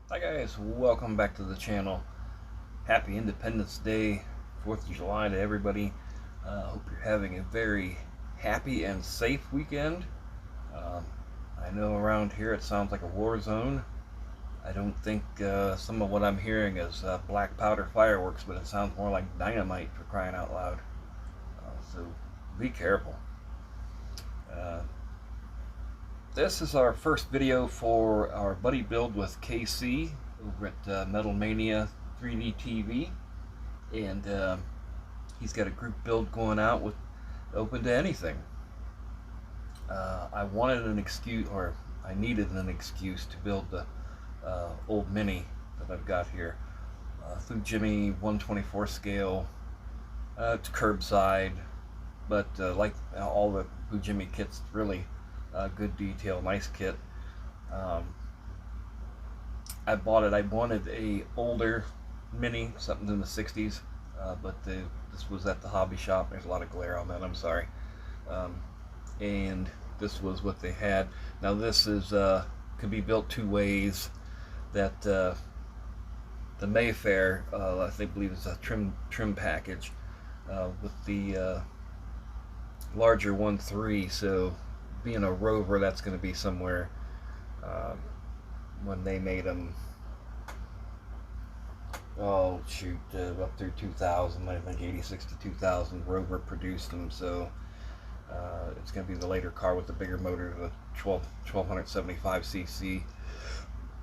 Hi guys, welcome back to the channel. Happy Independence Day, 4th of July to everybody. Hope you're having a very happy and safe weekend. Um, I know around here it sounds like a war zone. I don't think some of what I'm hearing is black powder fireworks, but it sounds more like dynamite, for crying out loud. So be careful. Uh, this is our first video for our buddy build with KC over at Metal Mania 3D TV, and he's got a group build going out with open to anything. I wanted an excuse, or I needed an excuse to build the old Mini that I've got here. Fujimi 124 scale. It's curbside, but like all the Fujimi kits, really good detail, nice kit. I bought it. I wanted a older Mini, something in the 60s, but this was at the hobby shop. There's a lot of glare on that. I'm sorry. And this was what they had. Now this is could be built two ways. That the Mayfair, I think, believe is a trim package with the larger 1.3. So being a Rover, that's going to be somewhere when they made them. Oh shoot, up through 2000, I think 86 to 2000, Rover produced them. So it's going to be the later car with the bigger motor, the 1275 cc.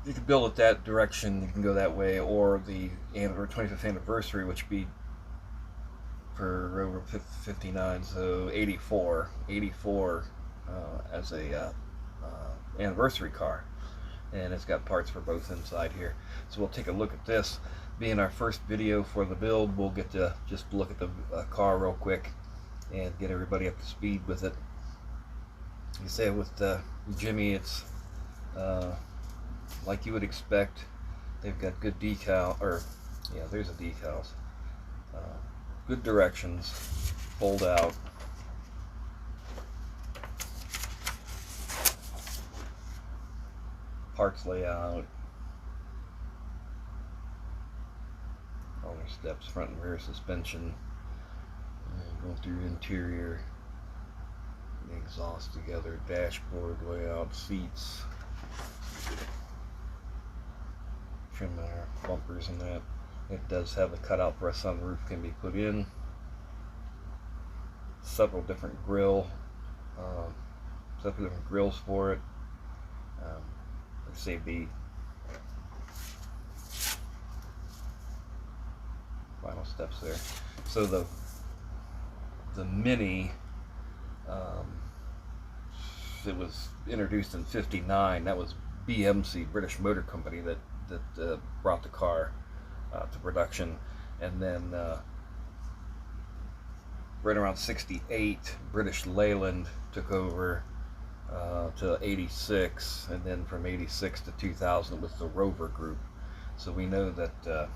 You can build it that direction, you can go that way, or the 25th anniversary, which would be for Rover 59, so 84 as a anniversary car, and it's got parts for both inside here. So we'll take a look at this. Being our first video for the build, we'll get to just look at the car real quick and get everybody up to speed with it. You say with Jimmy, it's like you would expect. They've got good decal, or yeah, there's the decals. Good directions, fold out. Parts layout. All their steps, front and rear suspension. Going through interior, the exhaust together, dashboard layout, seats, trim there, bumpers and that. It does have a cutout for a sunroof can be put in. Several different grills for it. Let's say the final steps there. So the Mini, it was introduced in '59. That was BMC, British Motor Company, that brought the car to production, and then right around '68, British Leyland took over to '86, and then from '86 to 2000 with the Rover Group. So we know that the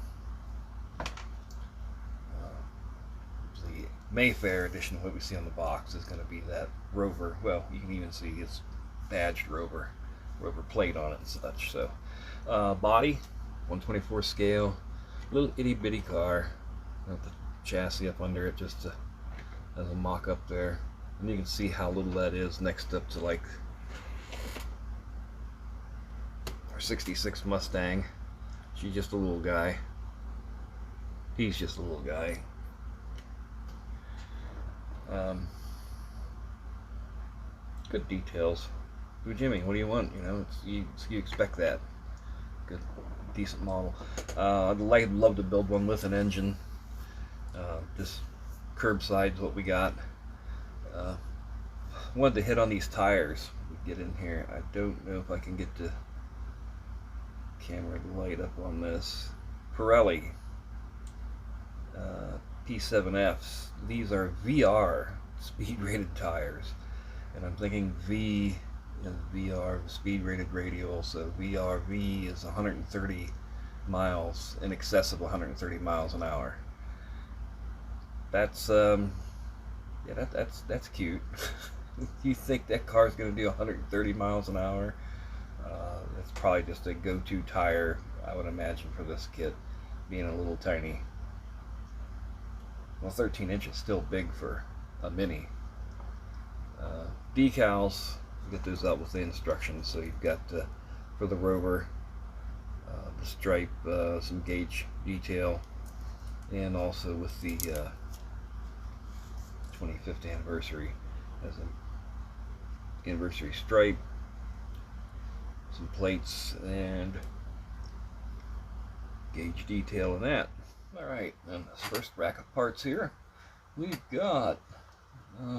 Mayfair edition, what we see on the box, is going to be that Rover. Well, you can even see it's badged Rover plate on it and such. So body 124 scale, little itty bitty car, got the chassis up under it just as a mock-up there, and you can see how little that is next up to like our '66 Mustang. She's just a little guy. He's just a little guy. Good details. Jimmy, what do you want? You know, you expect that. Good, decent model. I'd love to build one with an engine. Just curbside is what we got. Wanted to hit on these tires. Get in here. I don't know if I can get the camera light up on this. Pirelli P7Fs. These are VR speed rated tires, and I'm thinking V is VR speed rated radial, so VRV is 130 miles, in excess of 130 miles an hour. That's yeah, that's cute. You think that car's going to do 130 miles an hour? It's probably just a go-to tire I would imagine, for this kit, being a little tiny. Well, 13 inches still big for a Mini. Decals, get those out with the instructions. So you've got for the Rover, the stripe, some gauge detail, and also with the 25th anniversary as an anniversary stripe, some plates, and gauge detail in that. Alright, and this first rack of parts here, we've got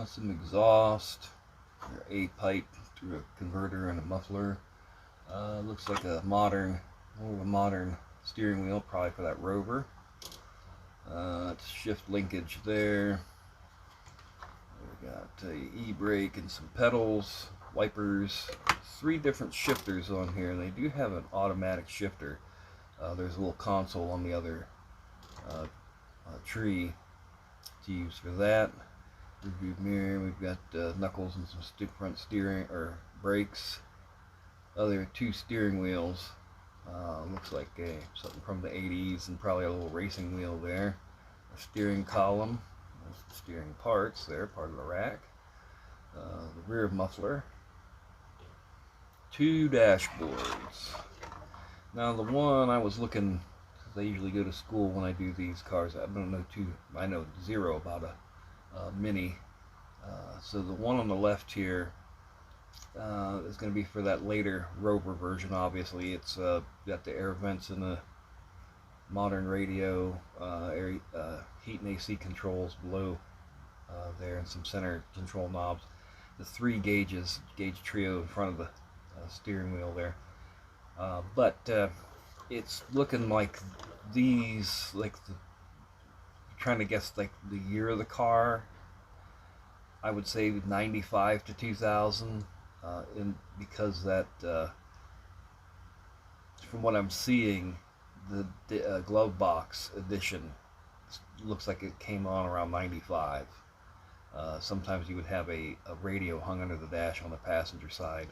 some exhaust, a pipe through a converter and a muffler. Looks like a modern, more of a modern steering wheel, probably for that Rover. It's shift linkage there. We got a e-brake and some pedals, wipers, 3 different shifters on here, and they do have an automatic shifter. There's a little console on the other tree to use for that. Review mirror, we've got knuckles and some front steering or brakes. Other 2 steering wheels. Looks like something from the 80s, and probably a little racing wheel there. A steering column, there's steering parts there, part of the rack. The rear muffler. 2 dashboards. Now the one I was looking, because I usually go to school when I do these cars, I know zero about a Mini. So the one on the left here is going to be for that later Rover version. Obviously, it's got the air vents and the modern radio, heat and AC controls below there, and some center control knobs. The 3 gauge trio in front of the steering wheel there. But it's looking like these, trying to guess like the year of the car. I would say 95 to 2000, because that, from what I'm seeing, the glove box edition looks like it came on around 95. Sometimes you would have a radio hung under the dash on the passenger side.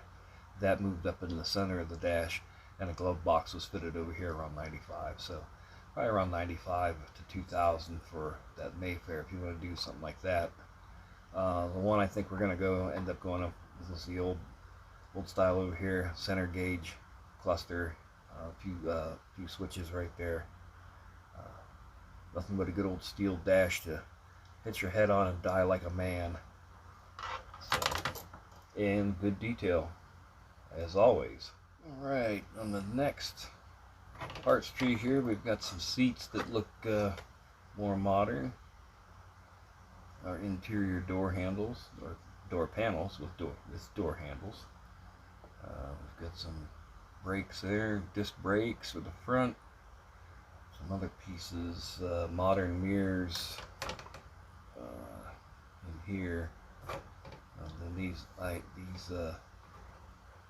That moved up in the center of the dash, and a glove box was fitted over here around 95. So probably around 95 to 2000 for that Mayfair, if you want to do something like that. The one I think we're going to end up going up, this is the old style over here, center gauge cluster, a few switches right there. Nothing but a good old steel dash to hit your head on and die like a man. So, and good detail, as always. Alright, on the next parts tree here, we've got some seats that look more modern. Our interior door handles, or door panels with door handles. We've got some brakes there, disc brakes for the front. Some other pieces, modern mirrors in here. And then these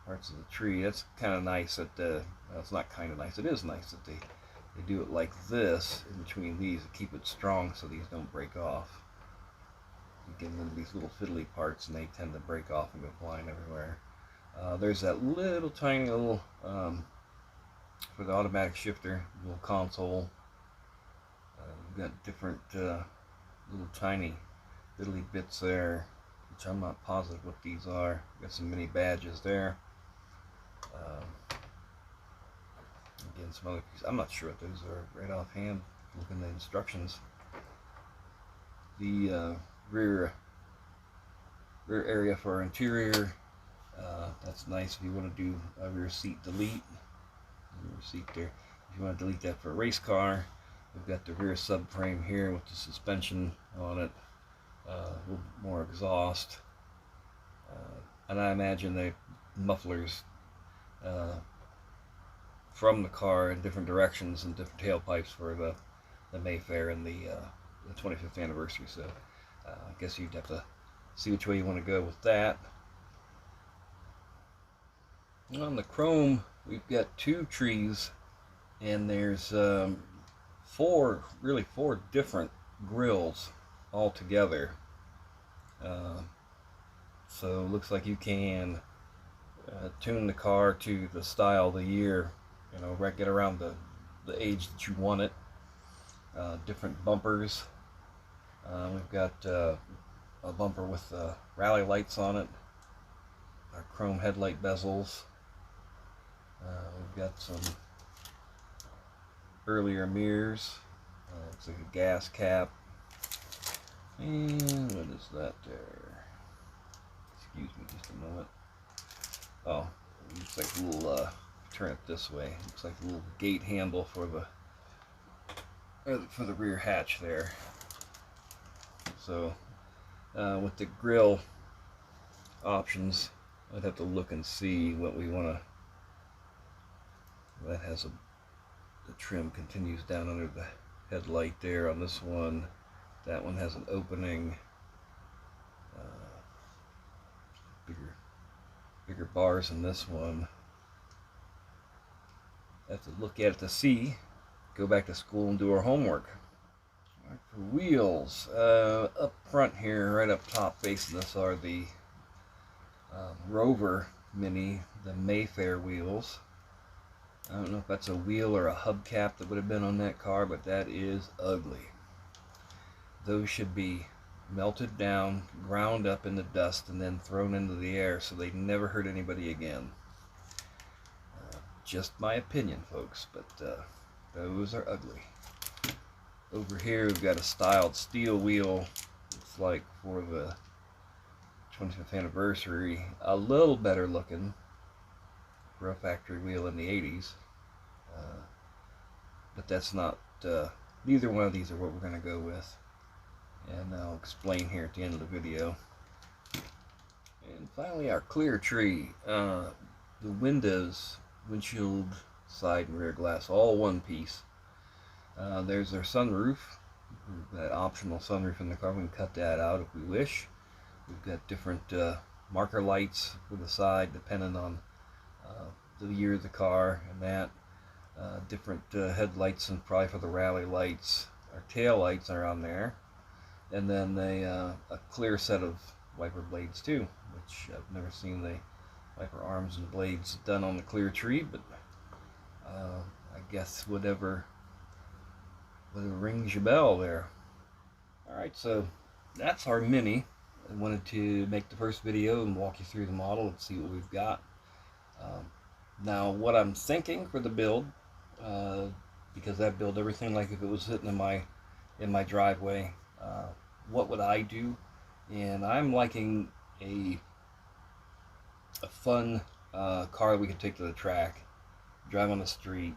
parts of the tree. That's kind of nice that well, it's not kind of nice. It is nice that they do it like this in between these to keep it strong so these don't break off. You get into these little fiddly parts and they tend to break off and go flying everywhere. There's that little tiny little for the automatic shifter, little console. We've got different little tiny fiddly bits there, which I'm not positive what these are. Got some mini badges there. Again, some other pieces. I'm not sure what those are right offhand. Looking at the instructions. The rear area for our interior. That's nice if you want to do a rear seat delete. Rear seat there. If you want to delete that for a race car, we've got the rear subframe here with the suspension on it. A little more exhaust, and I imagine the mufflers from the car in different directions and different tailpipes for the Mayfair and the 25th anniversary. So I guess you'd have to see which way you want to go with that. On the chrome, we've got 2 trees, and there's 4 different grills all together. So it looks like you can tune the car to the style, the year, you know, right, get around the age that you want it. Different bumpers. We've got a bumper with rally lights on it, our chrome headlight bezels. We've got some earlier mirrors. Looks like a gas cap. And what is that there? Excuse me just a moment. Oh, it looks like a little, turn it this way. Looks like a little gate handle for the rear hatch there. So, with the grill options, I'd have to look and see what we want to. That has the trim continues down under the headlight there on this one. That one has an opening. Bigger bars in this one. I have to look at it to see. Go back to school and do our homework. Right, for wheels, up front here, right up top facing us are the Rover Mini, the Mayfair wheels. I don't know if that's a wheel or a hubcap that would have been on that car, but that is ugly. Those should be melted down, ground up in the dust, and then thrown into the air so they never hurt anybody again. Just my opinion, folks, but those are ugly. Over here we've got a styled steel wheel. It's like for the 25th anniversary, a little better looking for a factory wheel in the 80s, but that's not, neither one of these are what we're going to go with, and I'll explain here at the end of the video. And finally, our clear tree. The windows, windshield, side and rear glass, all one piece. There's our sunroof, that optional sunroof in the car. We can cut that out if we wish. We've got different marker lights for the side depending on the year of the car, and that different headlights, and probably for the rally lights. Our tail lights are on there, and then a clear set of wiper blades too, which I've never seen the wiper arms and blades done on the clear tree, but I guess whatever rings your bell there. Alright, so that's our Mini. I wanted to make the first video and walk you through the model and see what we've got. Now, what I'm thinking for the build, because I build everything like if it was sitting in my driveway, what would I do? And I'm liking a fun car we could take to the track, drive on the street,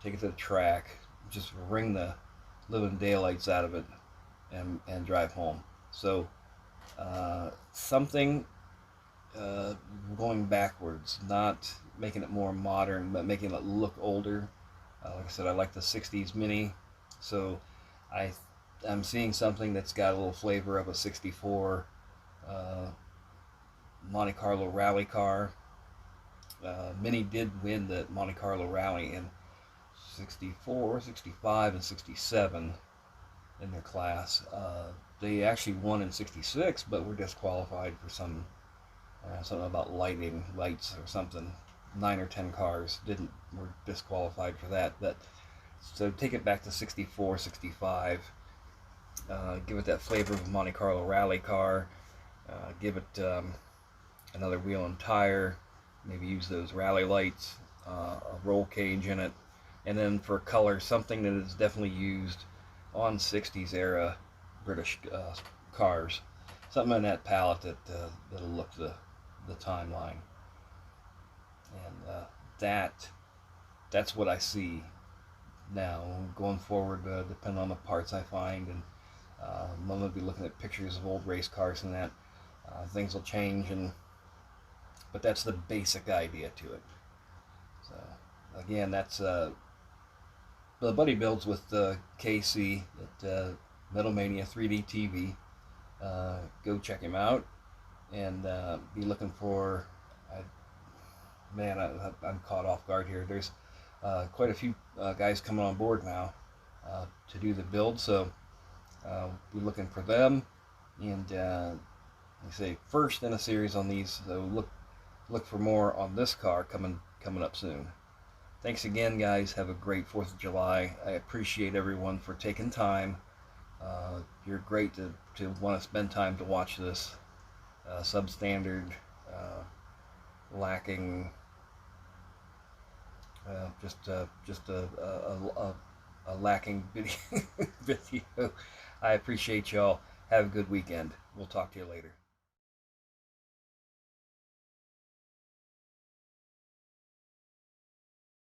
take it to the track, just wring the living daylights out of it, and drive home. So something going backwards, not making it more modern, but making it look older. Like I said, I like the 60s Mini, so I'm seeing something that's got a little flavor of a 64 Monte Carlo rally car. Mini did win the Monte Carlo rally in 64, 65, and 67 in their class. They actually won in 66, but were disqualified for something about lighting lights or something. 9 or 10 cars were disqualified for that. But so take it back to 64, 65. Give it that flavor of a Monte Carlo rally car. Give it another wheel and tire. Maybe use those rally lights, a roll cage in it, and then for color, something that is definitely used on 60s era British cars. Something in that palette that'll look the timeline. And that's what I see now going forward, depending on the parts I find. And I'm going to be looking at pictures of old race cars and that. Things will change, but that's the basic idea to it. So again, that's the buddy builds with KC at Metal Mania 3D TV. Go check him out and be looking for. I'm caught off guard here. There's quite a few guys coming on board now to do the build, so be looking for them. And like I say, first in a series on these, so look for more on this car coming up soon. Thanks again, guys. Have a great 4th of July. I appreciate everyone for taking time. You're great to want to spend time to watch this substandard, lacking, just a lacking video. I appreciate y'all. Have a good weekend. We'll talk to you later.